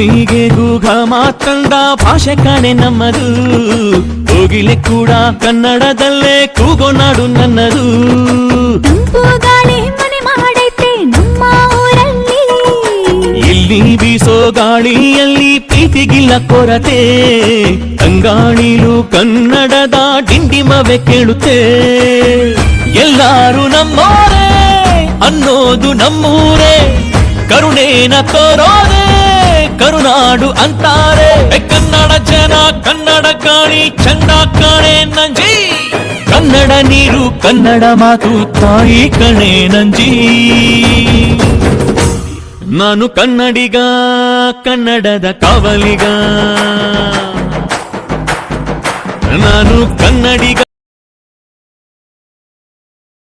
ಗಾಳಿಗೆ ಗೂಘ ಮಾತಂದ ಭಾಷೆ ಕಾಣೆ ನಮ್ಮದು, ಕೋಗಿಲೆ ಕೂಡ ಕನ್ನಡದಲ್ಲೇ ಕೂಗೋ ನಾಡು ನನ್ನದು. ತಂಪು ಗಾಳಿ ಮನೆ ಮಾಡೈತೆ ನಮ್ಮ ಊರಲ್ಲಿ, ಇಲ್ಲಿ ಬೀಸೋ ಗಾಳಿಯಲ್ಲಿ ಪ್ರೀತಿಗಿಲ್ಲ ಕೊರತೆ, ತಂಗಾಳಿಲು ಕನ್ನಡದ ಡಿಂಡಿಮವೆ ಕೇಳುತ್ತೆ. ಎಲ್ಲಾರು ನಮ್ಮೋರೇ ಅನ್ನೋದು ನಮ್ಮೂರೇ, ಕರುಣೇನ ತೋರೋರೆ ಕರುನಾಡು ಅಂತಾರೆ. ಕನ್ನಡ ಜನ ಕನ್ನಡ ಗಾಳಿ ಚಂದ ಕಾಣೆ ನಂಜಿ, ಕನ್ನಡ ನೀರು ಕನ್ನಡ ಮಾತು ತಾಯಿ ಕಣೆ ನಂಜಿ. ನಾನು ಕನ್ನಡಿಗ ಕನ್ನಡದ ಕಾವಲಿಗ, ನಾನು ಕನ್ನಡಿಗ.